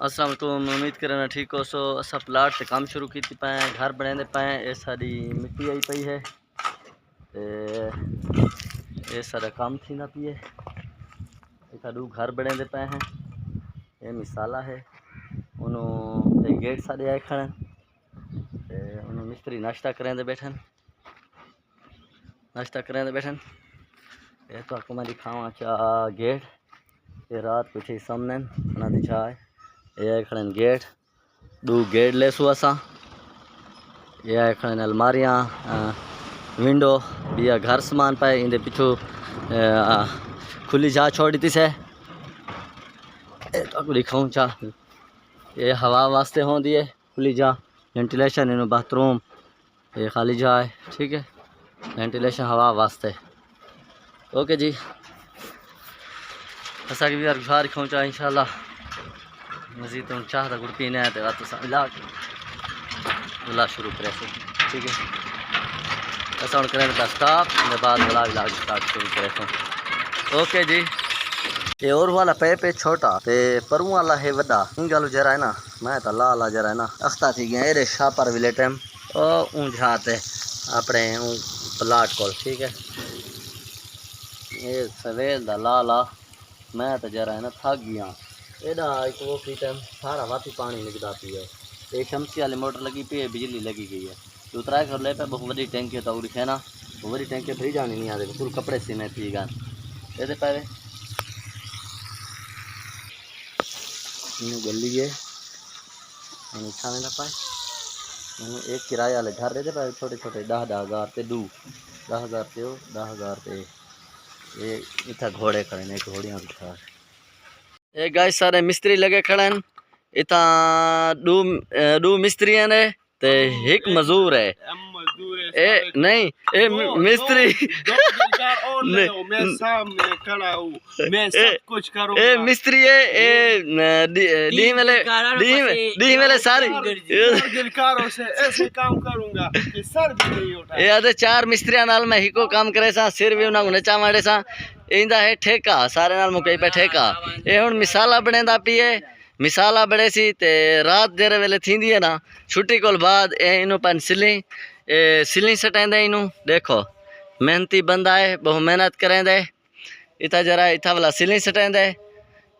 अस्सलाम वालेकुम। उम्मीद करना ठीक हो। सो असा प्लाट से काम शुरू की पाए, घर बनाते पाए। ये सारी मिट्टी आई पई है, ये सारा काम थी ना पिए। साडू घर बनाते पाए हैं। ये मिसाला है उन्होंने गेट सारे आए खड़े, उन्होंने मिस्त्री नाश्ता करें बैठन, ये तो आपको मैं दिखावा चाह गेट। ये रात पीछे सामने बना दिखा है। ये खड़े गेट, दो गेट ले सु असा। ये खड़े अलमारियाँ, विंडो या घर सामान पाए। इंदे पिछू खुली जा छोड़ी थी से तो दिखाऊँ चाह। ये हवा वास्ते होंदी है खुली जा, वेंटिलेशन इन बाथरूम। ये खाली जा है, ठीक है, वेंटिलेशन हवा वास्ते। ओके जी, असा भी यार घर दिखाऊँ चाह इंशाल्लाह। मजीद तो चाह था गुड़ पीने है तो इलाज बुला शुरू करे, ठीक है। ऐसा हम करें तो स्टाफ बाद बुला इलाज स्टार्ट शुरू करे। ओके जी। ये और वाला पे छोटा ते परू वाला है वड्डा। इन गल जरा है ना, मैं तो लाला जरा है ना अख्ता थी गया ये शापर विले टाइम ओ ऊंझाते अपने प्लाट को, ठीक है। ये सवेल दा लाला मैं तो जरा है ना थक गया। एडा एक वो फ्री टाइम सारा वाती पानी निकलता पी है। एक शमसी वाली मोटर लगी पी है, बिजली लगी गई है। उतरा कर ले पे बहुत बड़ी टैंकी होता उड़ी है ना, बहुत बड़ी टैंकी भरी जानी नहीं आते फुल कपड़े सीने पी गए ये पहले गली है छाने ना पाए। एक किराए वाले घर रहते पाए छोटे छोटे 10,000 ते 10,000 ते 10,000 ते ये इतना घोड़े खड़े ने घोड़ियाँ दिखा। एक गाय सारे मिस्त्री लगे खड़े हैं इतना दो मिस्त्री ने ते एक मजदूर है। ए नहीं ए मिस्त्री मैं सामने खड़ा हूँ, मैं सब कुछ करूँगा। ए मिस्त्री है ए दी मेले सारी गिरकारों से ऐसे काम करूँगा कि सर भी नहीं उठा। ये आधे 4 मिस्त्रियां नाल मैं हिको काम करे सा, सिर भी उन्हें नचा मारे सा। इंदा है ठेका सारे नाल मुकई पे ठेका। ये हुन मिसाला बनेंदा पिए, मिसाला बड़े सी ते रात जेरे वेले थींदी है ना छुट्टी कोल बाद ए इनु पन सिली सटेंदे। इनु देखो मेहनती बंदा है, बहु मेहनत करेंदे। इता जरा इता वाला सिली सटेंदे।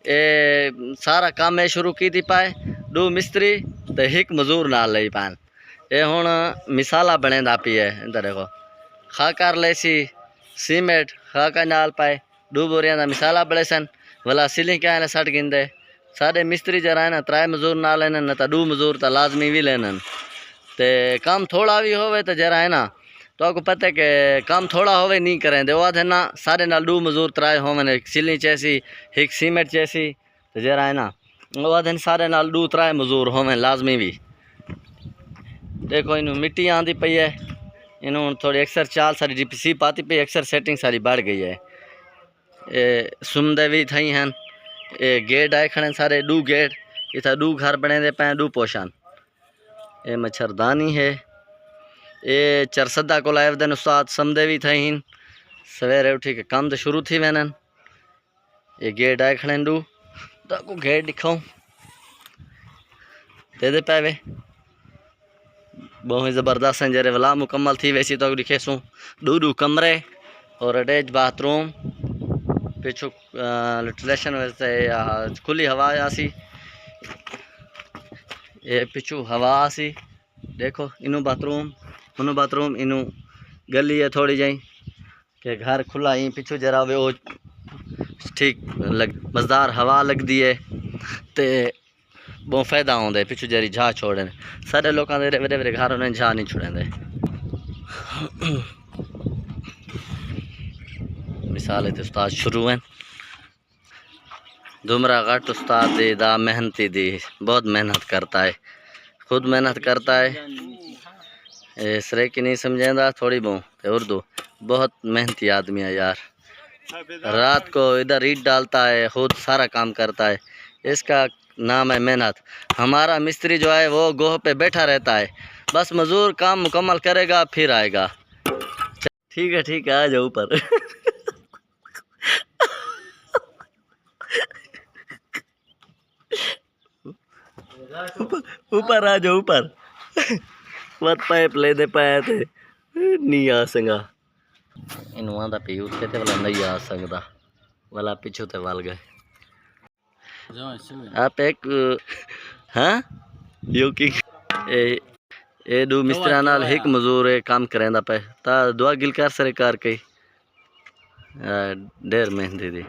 ए सारा काम है शुरू की थी पाए 2 मिस्त्री ते 1 मजदूर नाल लई पान। ये हुन मिसाला बनेंदा पिए। इधर देखो खाकर लेसी सीमेंट खाका नाल पाए 2 बोरियां दा मिसाला बड़े सन वाला सिली क्या है सट गिंदे। सारे मिस्त्री जरा है ना 3 मजदूर ना लेन न तो 2 मजदूर तो लाजमी भी लेन ते काम थोड़ा भी होवे तो जरा है ना तो आपको पता है कि काम थोड़ा होवे नहीं करें दे है ना सारे नाल 2 मजदूर 3 होवे एक सिली चैसी एक सीमेंट चैसी तो जरा है ना वो सारे नाल 2-3 मजदूर होवे लाजमी भी। देखो इनू मिट्टी आंदी पई है, इनू थोड़ी अक्सर चाल सारी जीपीसी पाती पई, अक्सर सेटिंग सारी बढ़ गई है। ये सुमदे भी थी हैं। ये गेट आए खड़े सारे 2 गेट इतना 2 घर बने दे पे 2 पोशन। ये मच्छरदानी है। ये चरसदा को लाए दिन उस्ताद समदे भी थे हैं सवेरे उठी के काम तो शुरू थी वैन। ये गेट आए खड़े 2 तो गेट दिखाऊँ दे पावे बहुत ज़बरदस्त हैं। जरे वाला मुकम्मल थी वैसी तो दिखे सूँ 2 कमरे और अटैच बाथरूम। पिछू वेंटिलेशन वैसे खुली हवा आसी, ये पिछू हवा आसी। देखो इनू बाथरूम इनू गली है थोड़ी जाई के घर खुला ही पिछू जरा वो ठीक मज़ेदार हवा लगती है ते बहुत फायदा आंदा पिछू जरी झा छोड़े सारे लोगों के वेरे वेरे घर उन्हें झा नहीं छोड़ेंदे। मिसाल है उस्ताद शुरू हैं दुमरा घट उस्ताद दी दा मेहनती दी बहुत मेहनत करता है, खुद मेहनत करता है। इसरे की नहीं समझेंदा थोड़ी बहुत उर्दू बहुत मेहनती आदमी है यार। रात को इधर ईट डालता है, खुद सारा काम करता है। इसका नाम है मेहनत। हमारा मिस्त्री जो है वो गोह पे बैठा रहता है, बस मजदूर काम मुकम्मल करेगा फिर आएगा। ठीक है आ जाओ ऊपर। ऊपर आ जाओ ऊपर मत पाइप ले दे पाए थे नहीं आ संगा इनू आंदा पी उत्ते ते वाला नहीं आ सकदा वाला पिछू ते वल गए आप एक हाँ यो की ए दो मिस्त्रा नाल एक मजूर काम करेंदा पे ता दुआ गिलकार सरकार के ढेर मेहनती थी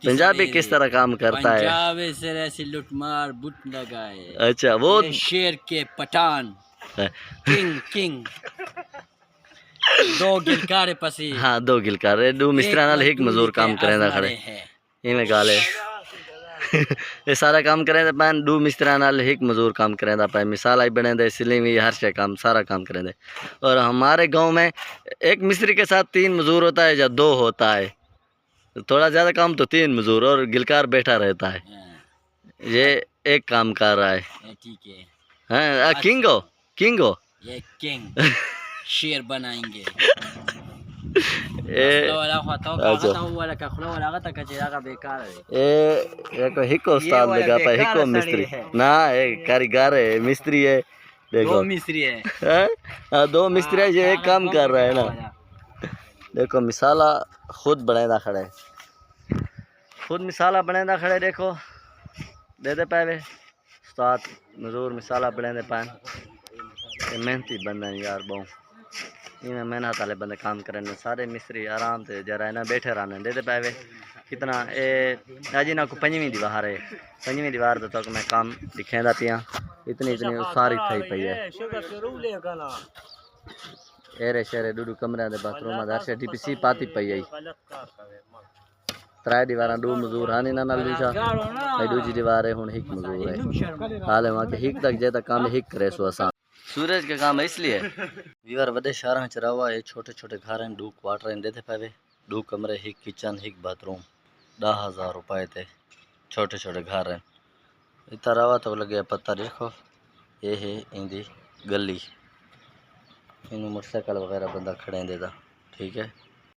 पंजाबी किस तरह काम करता है पंजाब से ऐसी लुटमार बुट लगाए अच्छा वो ये शेर के पठान किंग किंग दो गिलकार पसी हाँ दो गिलकार दो मिस्त्रा नाल एक मजूर काम करेंदा खड़े इवें गाले ये सारा काम करेंदा पैन दो मिस्त्रा नाल एक मजूर काम करेंदा पे मिसाल आई बनेंदे सिलिंग हर शे काम सारा काम करेंदे और हमारे गांव में एक मिस्त्री के साथ 3 मजूर होता है या 2 होता है थोड़ा ज़्यादा काम तो 3 मजूर और गिलकार बैठा रहता है ये एक काम कर रहा है ठीक है हाँ किंगो किंगो ये किंग शेर बनाएंगे एक हिको उस्ताद लगा पे हिको मिस्त्री ना एक कारीगर है मिस्त्री है देखो दो मिस्त्री है हाँ 2 मिस्त्री है ये एक काम कर रहा है ना देखो मिसाला खुद बनेदा खड़े खुद मिसाला बनेदा खड़े देखो दे दे पावे उस्ताद मजूर मिसाला बनेदे पान मेहनती बंदा यार बहुत इन्हें मेहनत वाले बंदे काम करने सारे मिस्त्री आराम से जरा ना बैठे रहने दे पावे कितना ए अजी ना को 5वीं दीवार है 5वीं दीवार तक मैं काम दिखेंदा पिया इतनी इतनी सारी थई पई है एरे शेरे डूडू कमरे दे बाथरूम दर से डीपीसी पाती पई है 3 दीवारां 2 मजूर हाने ना नाल दूजा भाई दूजी दीवार है हुन एक मजूर है हाल वहां के हिक तक जे तक काम हिक करे सो असा सूरज का काम है इसलिए वीवर वडे शहर च रहा है छोटे छोटे घर हैं 2 क्वार्टर हैं देते पावे 2 कमरे एक किचन एक बाथरूम 10,000 रुपए थे छोटे छोटे घर हैं इतना रवा तो लगे पता देखो ये है इंदी गली इन मोटरसाइकिल वगैरह बंदा खड़े देता ठीक है।